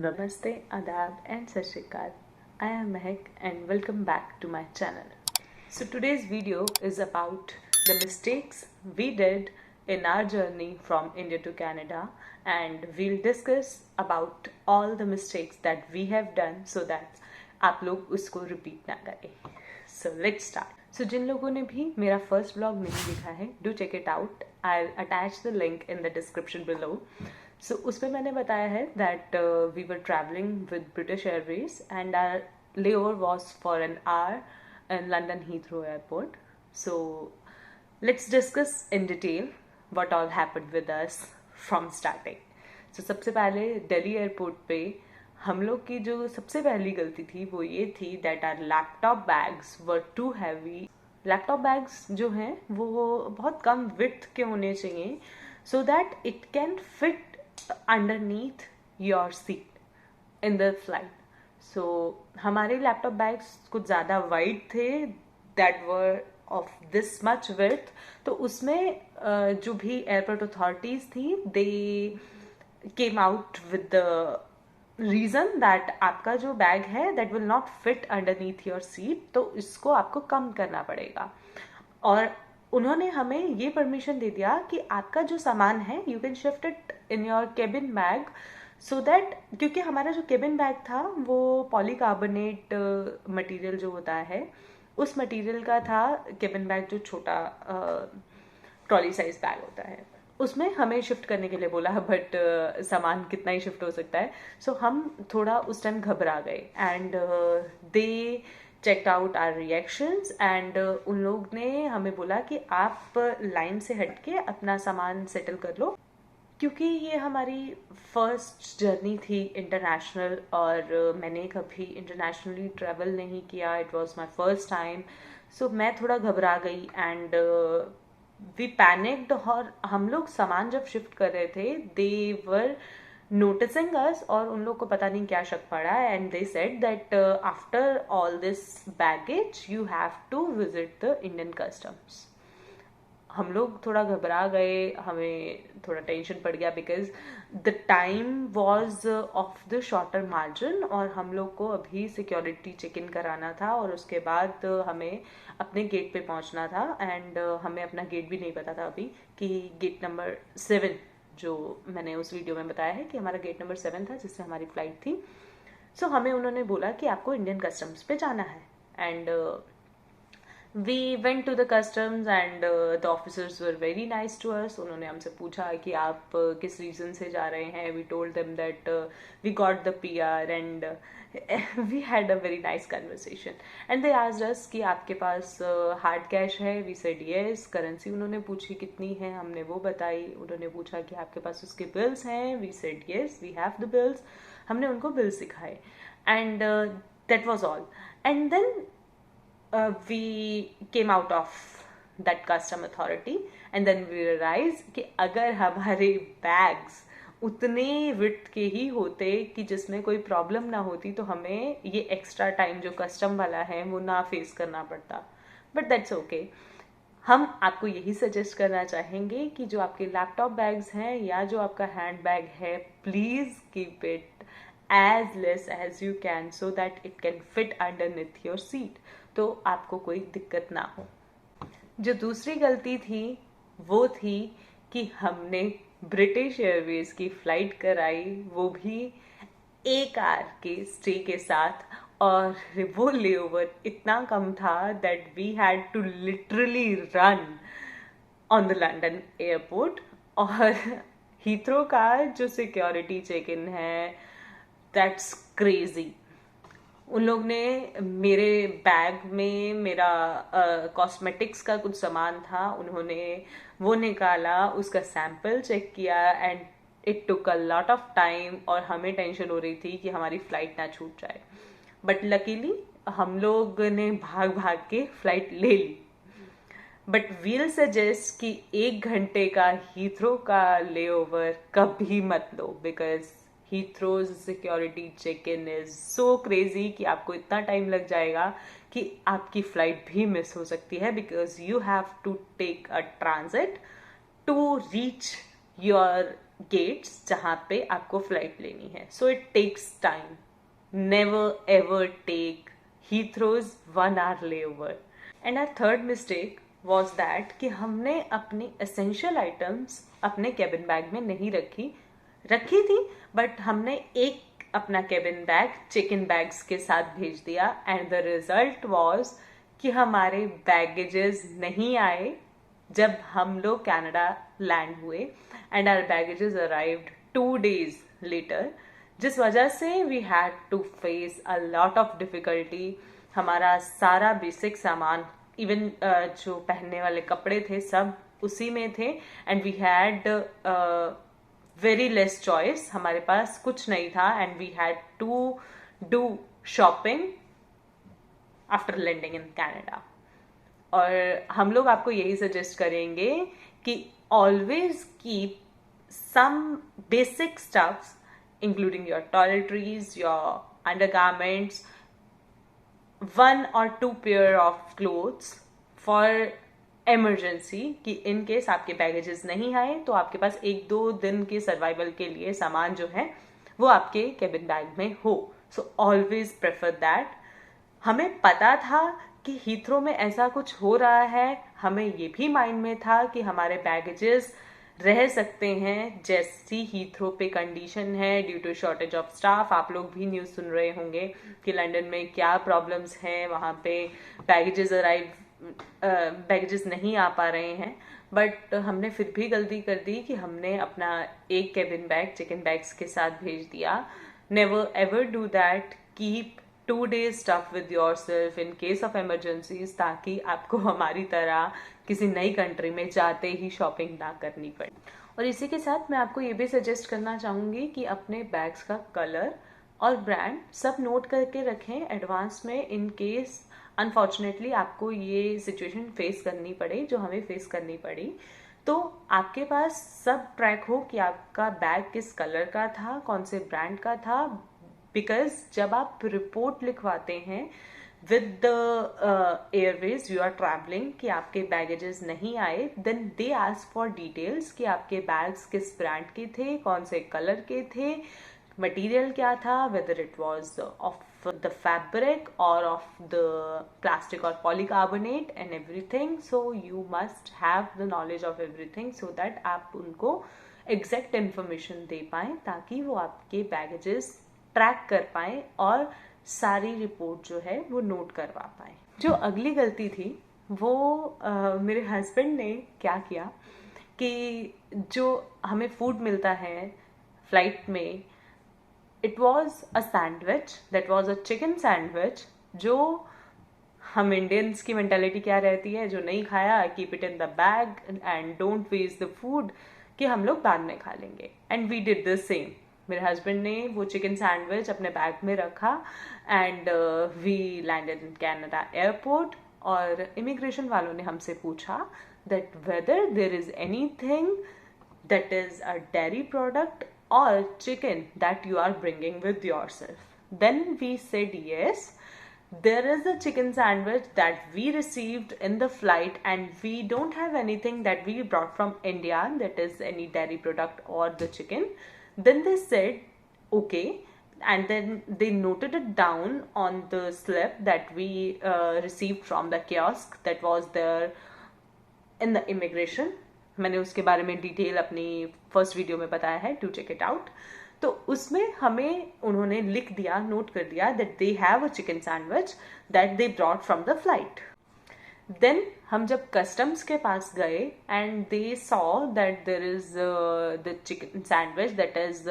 Namaste, Adab and Sat Shri Akal. I am Mehak and welcome back to my channel. So today's video is about the mistakes we did in our journey from India to Canada, and we'll discuss about all the mistakes that we have done so that आप लोग उसको repeat ना करें. So let's start. So जिन लोगों ने भी मेरा first vlog नहीं देखा है, do check it out. I'll attach the link in the description below. So उस पर मैंने बताया है that we were traveling with British Airways and our layover was for an hour in London Heathrow Airport. So let's discuss in detail what all happened with us from starting. So सबसे पहले Delhi airport पे हम लोग की जो सबसे पहली गलती थी वो ये थी that our laptop bags were too heavy. Laptop bags जो हैं वो बहुत कम विड्थ के होने चाहिए so that it can fit underneath your seat in the flight. So हमारे लैपटॉप बैग्स कुछ ज़्यादा वाइड थे that were of this much width. तो उसमें जो भी एयरपोर्ट अथॉरिटीज थी they came out with the reason that आपका जो बैग है that will not fit underneath your seat, तो इसको आपको कम करना पड़ेगा. और उन्होंने हमें ये परमिशन दे दिया कि आपका जो सामान है you can shift it in your cabin bag so that, क्योंकि हमारा जो केबिन बैग था वो पॉलीकार्बोनेट मटेरियल जो होता है उस मटेरियल का था. केबिन बैग जो छोटा ट्रॉली साइज बैग होता है उसमें हमें शिफ्ट करने के लिए बोला, बट सामान कितना ही शिफ्ट हो सकता है. सो हम थोड़ा उस टाइम घबरा गए and they checked out our reactions and उन लोग ने हमें बोला कि आप लाइन से हटके अपना सामान सेटल कर लो, क्योंकि ये हमारी फर्स्ट जर्नी थी इंटरनेशनल और मैंने कभी इंटरनेशनली ट्रैवल नहीं किया. It was my first time. So मैं थोड़ा घबरा गई एंड वी पैनिक्ड. और हम लोग सामान जब शिफ्ट कर रहे थे दे वर नोटिसिंग अस और उन लोग को पता नहीं क्या शक पड़ा and they said that after all this baggage you have to visit the Indian customs. हम लोग थोड़ा घबरा गए, हमें थोड़ा टेंशन पड़ गया because the time was of the shorter margin और हम लोग को अभी सिक्योरिटी चेक इन कराना था और उसके बाद हमें अपने गेट पे पहुंचना था. एंड हमें अपना गेट भी नहीं पता था अभी कि गेट नंबर 7 जो मैंने उस वीडियो में बताया है कि हमारा गेट नंबर 7 था जिससे हमारी फ्लाइट थी. सो हमें उन्होंने बोला कि आपको इंडियन कस्टम्स पे जाना है and we went to the customs and the officers were very nice to us. उन्होंने हमसे पूछा कि आप किस रीज़न से जा रहे हैं. we told them that we got the PR and we had a very nice conversation and they asked us कि आपके पास हार्ड कैश है. we said yes. करेंसी उन्होंने पूछी कितनी है, हमने वो बताई. उन्होंने पूछा कि आपके पास उसके बिल्स हैं. we said yes, we have the bills. हमने उनको बिल्स दिखाए and that was all. And then we came out of that custom authority and then we realized कि अगर हमारे बैग्स उतने विड्थ के ही होते कि जिसमें कोई प्रॉब्लम ना होती तो हमें ये एक्स्ट्रा टाइम जो कस्टम वाला है वो ना फेस करना पड़ता. But that's okay. हम आपको यही सजेस्ट करना चाहेंगे कि जो आपके लैपटॉप बैग्स हैं या जो आपका हैंड बैग है please keep it as less as you can so that it can fit underneath your seat, तो आपको कोई दिक्कत ना हो. जो दूसरी गलती थी वो थी कि हमने ब्रिटिश एयरवेज की फ्लाइट कराई, वो भी एक आवर के स्टे के साथ, और वो लेओवर इतना कम था that we had to literally run on the London airport. और हीथ्रो का जो सिक्योरिटी चेक इन है दैट्स क्रेजी. उन लोग ने मेरे बैग में मेरा कॉस्मेटिक्स का कुछ सामान था, उन्होंने वो निकाला, उसका सैंपल चेक किया and it took a lot of time और हमें टेंशन हो रही थी कि हमारी फ्लाइट ना छूट जाए. बट लकीली हम लोग ने भाग भाग के फ्लाइट ले ली. बट वील सजेस्ट कि 1 घंटे का हीथ्रो का लेओवर कभी मत लो because Heathrow's security check in is so crazy कि आपको इतना टाइम लग जाएगा कि आपकी फ्लाइट भी मिस हो सकती है because you have to take a transit to reach your gates जहाँ पे आपको फ्लाइट लेनी है. So it takes time. Never ever take Heathrow's 1 hour layover. And our third mistake was that कि हमने अपनी essential items अपने cabin bag में नहीं रखी थी, बट हमने एक अपना cabin bag chicken bags के साथ भेज दिया. And the result was कि हमारे baggages नहीं आए जब हम लोग कनाडा लैंड हुए. And our baggages arrived 2 days later, जिस वजह से we had to face a lot of difficulty. हमारा सारा बेसिक सामान, इवन जो पहनने वाले कपड़े थे, सब उसी में थे. And we had very less choice. हमारे पास कुछ नहीं था and we had to do shopping after landing in Canada. और हम लोग आपको यही सजेस्ट करेंगे कि always keep some basic stuffs including your toiletries, your undergarments, 1 or 2 pair of clothes for emergency, कि इन केस आपके बैगेजेस नहीं आए तो आपके पास 1-2 दिन के सर्वाइवल के लिए सामान जो है वो आपके कैबिन बैग में हो. So always prefer that. हमें पता था कि हीथ्रो में ऐसा कुछ हो रहा है. हमें ये भी माइंड में था कि हमारे बैगेजेस रह सकते हैं जैसी हीथ्रो पे कंडीशन है due to shortage of staff. आप लोग भी न्यूज़ सुन रहे होंगे कि लंदन में क्या प्रॉब्लम्स हैं. वहाँ पे बैगेजेस नहीं आ पा रहे हैं. बट हमने फिर भी गलती कर दी कि हमने अपना एक कैबिन बैग चिकन बैग्स के साथ भेज दिया. Never ever do that. Keep 2 days stuff with yourself in case of emergencies, ताकि आपको हमारी तरह किसी नई कंट्री में जाते ही शॉपिंग ना करनी पड़े. और इसी के साथ मैं आपको ये भी सजेस्ट करना चाहूँगी कि अपने बैग्स का कलर और ब्रांड सब नोट करके रखें एडवांस में, इन केस अनफॉर्चुनेटली आपको ये सिचुएशन फेस करनी पड़े जो हमें फेस करनी पड़ी. तो आपके पास सब ट्रैक हो कि आपका बैग किस कलर का था, कौन से ब्रांड का था. बिकॉज जब आप रिपोर्ट लिखवाते हैं with the airways you are travelling कि आपके बैगेजेस नहीं आए, then they ask for details कि आपके बैग्स किस ब्रांड के थे, कौन से कलर के थे, मटेरियल क्या था, whether it was of the fabric और ऑफ द प्लास्टिक और polycarbonate and everything. So you must have the knowledge of everything so that आप उनको एग्जैक्ट इन्फॉर्मेशन दे पाएँ ताकि वो आपके बैगेजेस ट्रैक कर पाए और सारी रिपोर्ट जो है वो नोट करवा पाए. जो अगली गलती थी वो मेरे हस्बैंड ने क्या किया कि जो हमें फूड मिलता है फ्लाइट में, it was a sandwich, that was a chicken sandwich. जो हम इंडियंस की मेंटालिटी क्या रहती है, जो नहीं खाया keep it in the bag and don't waste the food, कि हम लोग बाद में खा लेंगे. And we did the same. मेरे हस्बैंड ने वो चिकन सैंडविच अपने बैग में रखा and we landed in Canada airport. और इमिग्रेशन वालों ने हमसे पूछा that whether there is anything that is a dairy product और chicken that you are bringing with yourself. Then we said yes, there is a chicken sandwich that we received in the flight and we don't have anything that we brought from India that is any dairy product or the chicken. Then they said okay, and then they noted it down on the slip that we received from the kiosk that was there in the immigration. मैंने उसके बारे में detail अपनी first video में बताया है, to check it out. तो उसमें हमें उन्होंने लिख दिया, नोट कर दिया that they have a chicken sandwich that they brought from the flight. Then हम जब कस्टम्स के पास गए and they saw that there is the chicken sandwich that is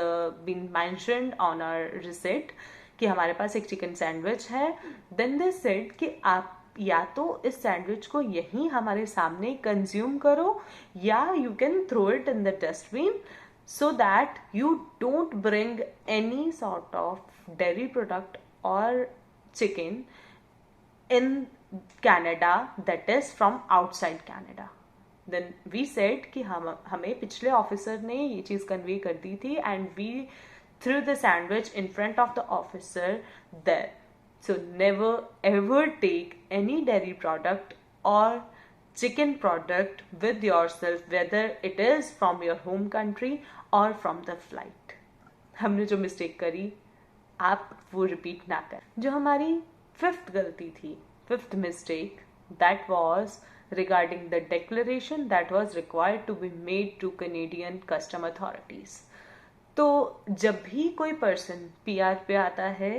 been mentioned on our receipt कि हमारे पास एक चिकन सैंडविच है. देन दे सेड कि आप या तो इस सैंडविच को यहीं हमारे सामने कंज्यूम करो या you can throw it in the dustbin so that you don't bring any sort of dairy product or chicken in Canada that is from outside Canada. Then we said कि हमें पिछले officer ने ये चीज़ convey कर दी थी and we threw the sandwich in front of the officer there. So never ever take any dairy product or chicken product with yourself, whether it is from your home country or from the flight. हमने जो mistake करी आप वो repeat ना करें. जो हमारी fifth गलती थी, fifth mistake, that was regarding the declaration that was required to be made to Canadian custom authorities. तो जब भी कोई पर्सन PR पे आता है,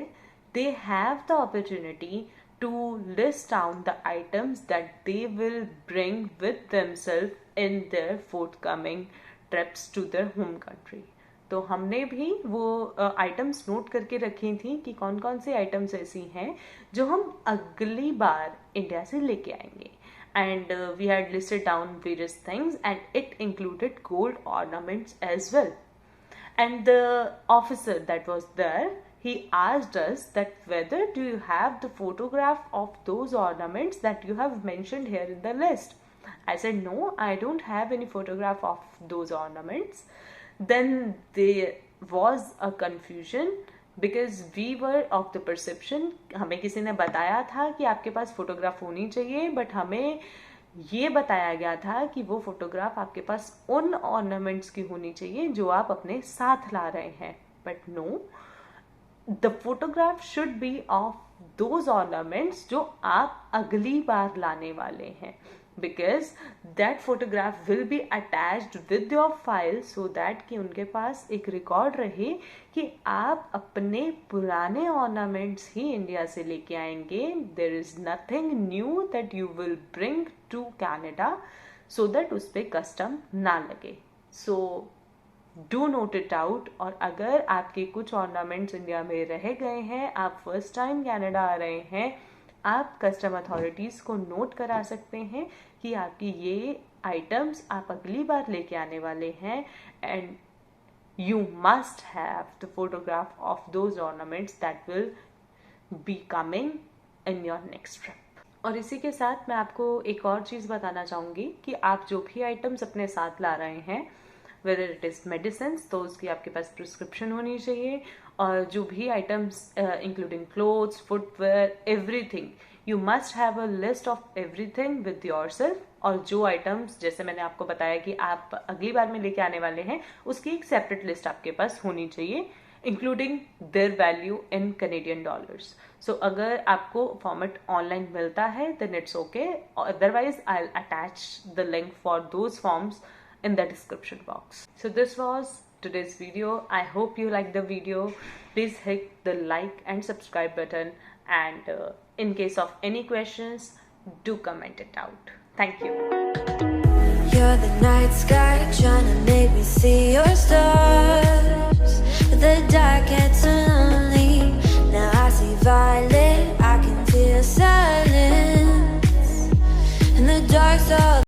they have the opportunity to list down the items that they will bring with themselves in their forthcoming trips to their home country. तो हमने भी वो आइटम्स नोट करके रखी थी कि कौन कौन सी आइटम्स ऐसी हैं जो हम अगली बार इंडिया से लेके आएंगे. And we had listed down various things, and it included gold ornaments as well. And the officer that was there, he asked us that whether do you have the photograph of those ornaments that you have mentioned here in the list. I said no, I don't have any photograph of those ornaments. Then there was a confusion because we were of the perception, हमें किसी ने बताया था कि आपके पास photograph होनी चाहिए, but हमें ये बताया गया था कि वो फोटोग्राफ आपके पास उन ऑर्नामेंट्स की होनी चाहिए जो आप अपने साथ ला रहे हैं. But no, the photograph should be of those ornaments जो आप अगली बार लाने वाले हैं, because that photograph will be attached with your file so that कि उनके पास एक रिकॉर्ड रहे कि आप अपने पुराने ornaments ही इंडिया से लेके आएंगे. There is nothing new that you will bring to Canada so that उस पे कस्टम ना लगे. So do note it out. और अगर आपके कुछ ornaments इंडिया में रह गए हैं, आप फर्स्ट टाइम कैनेडा आ रहे हैं, आप कस्टम अथॉरिटीज़ को नोट करा सकते हैं कि आपकी ये आइटम्स आप अगली बार लेके आने वाले हैं, and you must have the photograph of those ornaments that will be coming in your next trip. और इसी के साथ मैं आपको एक और चीज़ बताना चाहूँगी कि आप जो भी आइटम्स अपने साथ ला रहे हैं, वेदर इट इज़ मेडिसिन, तो उसकी आपके पास प्रिस्क्रिप्शन होनी चाहिए. और जो भी items including clothes, footwear, everything, you must have a list of everything with yourself. और जो आइटम्स जैसे मैंने आपको बताया कि आप अगली बार में लेके आने वाले हैं, उसकी एक सेपरेट लिस्ट आपके पास होनी चाहिए, including their value in Canadian dollars. So अगर आपको फॉर्मेट ऑनलाइन मिलता है then it's okay, otherwise I will attach the link for those forms in the description box. So this was today's video. I hope you liked the video. Please hit the like and subscribe button, and in case of any questions, do comment it out. Thank you. You're the night sky trying to make me see your stars, but the dark gets so lonely. Now I see violet, I can feel silence, and the dark's all